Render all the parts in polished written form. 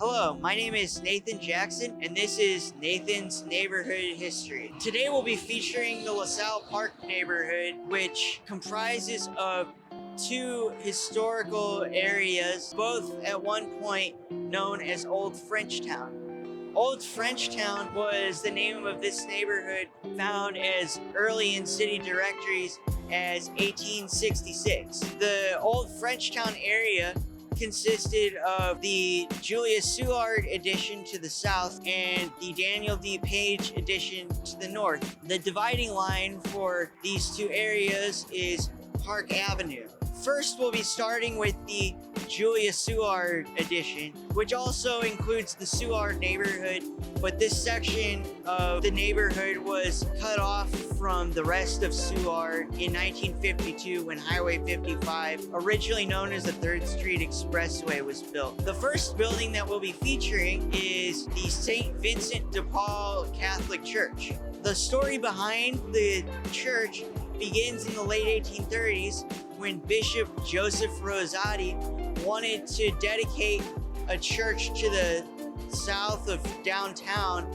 Hello, my name is Nathan Jackson, and this is Nathan's Neighborhood History. Today we'll be featuring the Lasalle Park neighborhood, which comprises of two historical areas, both at one point known as Old Frenchtown. Old Frenchtown was the name of this neighborhood, found as early in city directories as 1866. The Old Frenchtown area consisted of the Julius Seward addition to the south and the Daniel D. Page addition to the north. The dividing line for these two areas is Park Avenue. First, we'll be starting with the Julius Seward addition, which also includes the Seward neighborhood, but this section of the neighborhood was cut off from the rest of Seward in 1952 when Highway 55, originally known as the 3rd Street Expressway, was built. The first building that we'll be featuring is the St. Vincent de Paul Catholic Church. The story behind the church begins in the late 1830s when Bishop Joseph Rosati wanted to dedicate a church to the south of downtown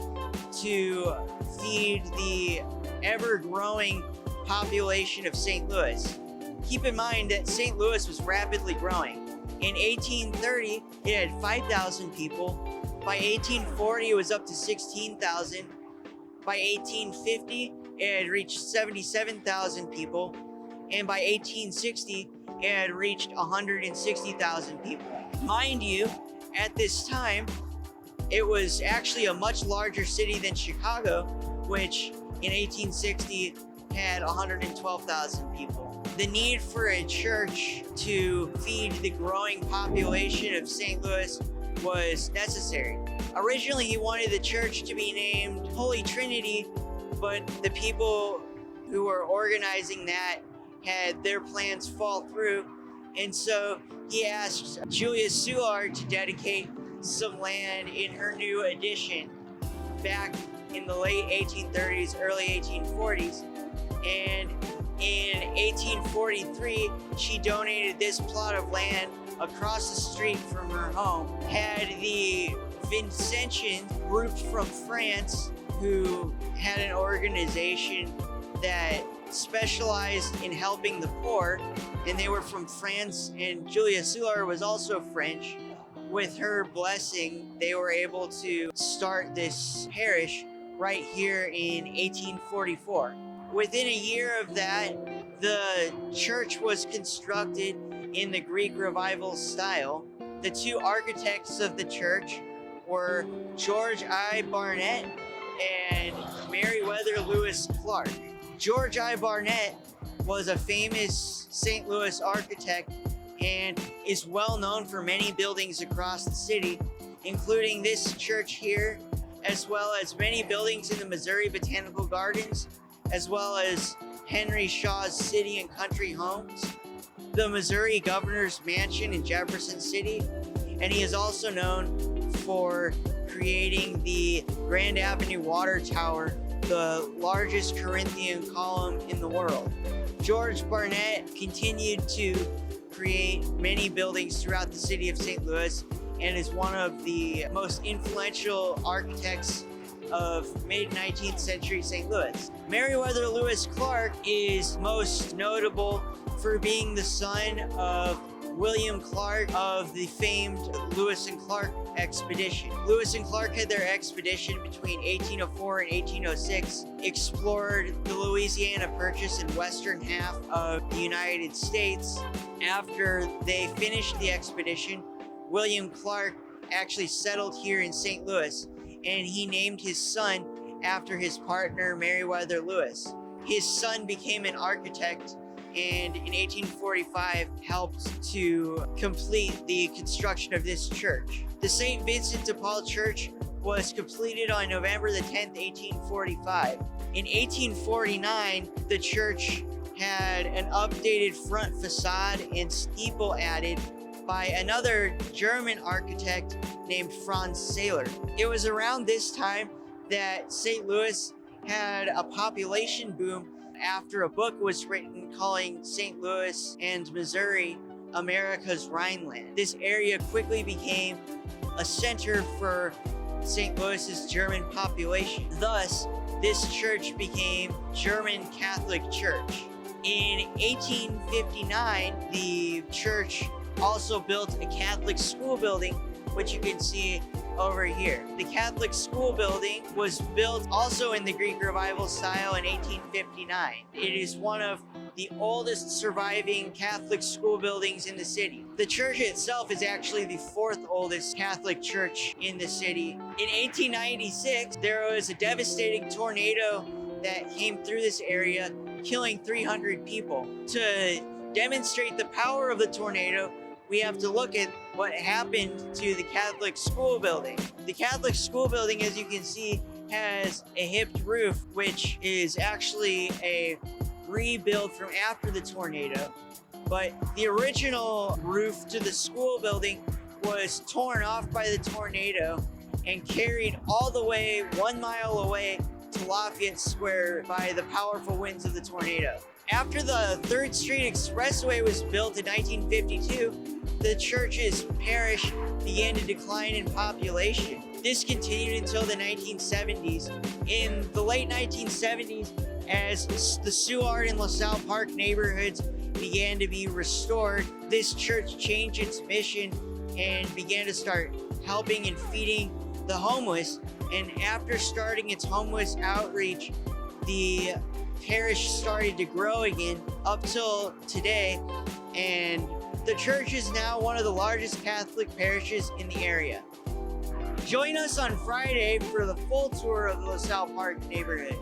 to feed the ever-growing population of St. Louis. Keep in mind that St. Louis was rapidly growing. In 1830, it had 5,000 people. By 1840, it was up to 16,000. By 1850, it had reached 77,000 people. And by 1860, it had reached 160,000 people. Mind you, at this time, it was actually a much larger city than Chicago, which in 1860 had 112,000 people. The need for a church to feed the growing population of St. Louis was necessary. Originally, he wanted the church to be named Holy Trinity, but the people who were organizing that had their plans fall through, and so he asked Julius Seward to dedicate some land in her new addition back in the late 1830s, early 1840s. And in 1843, she donated this plot of land across the street from her home. Had the Vincentians, group from France, who had an organization that specialized in helping the poor, and they were from France, and Julia Seward was also French. With her blessing, they were able to start this parish right here in 1844. Within a year of that, the church was constructed in the Greek Revival style. The two architects of the church were George I. Barnett and Meriwether Lewis Clark. George I. Barnett was a famous St. Louis architect and is well known for many buildings across the city, including this church here, as well as many buildings in the Missouri Botanical Gardens, as well as Henry Shaw's City and Country Homes, the Missouri Governor's Mansion in Jefferson City, and he is also known for creating the Grand Avenue Water Tower, the largest Corinthian column in the world. George Barnett continued to create many buildings throughout the city of St. Louis and is one of the most influential architects of mid-19th century St. Louis. Meriwether Lewis Clark is most notable for being the son of William Clark of the famed Lewis and Clark expedition. Lewis and Clark had their expedition between 1804 and 1806, explored the Louisiana Purchase and western half of the United States. After they finished the expedition, William Clark actually settled here in St. Louis, and he named his son after his partner Meriwether Lewis. His son became an architect and in 1845 helped to complete the construction of this church. The St. Vincent de Paul Church was completed on November the 10th, 1845. In 1849, the church had an updated front facade and steeple added by another German architect named Franz Seiler. It was around this time that St. Louis had a population boom after a book was written calling St. Louis and Missouri America's Rhineland. This area quickly became a center for St. Louis's German population. Thus, this church became German Catholic Church. In 1859, the church also built a Catholic school building, which you can see over here. The Catholic school building was built also in the Greek Revival style in 1859. It is one of the oldest surviving Catholic school buildings in the city. The church itself is actually the fourth oldest Catholic church in the city. In 1896, there was a devastating tornado that came through this area, killing 300 people. To demonstrate the power of the tornado, we have to look at what happened to the Catholic school building. The Catholic school building, as you can see, has a hipped roof, which is actually a rebuild from after the tornado. But the original roof to the school building was torn off by the tornado and carried all the way 1 mile away to Lafayette Square by the powerful winds of the tornado. After the 3rd Street Expressway was built in 1952, the church's parish began to decline in population. This continued until the 1970s. In the late 1970s, as the Seward and Lasalle Park neighborhoods began to be restored, this church changed its mission and began to start helping and feeding the homeless. And after starting its homeless outreach, the parish started to grow again up till today, and the church is now one of the largest Catholic parishes in the area. Join us on Friday for the full tour of the Lasalle Park neighborhood.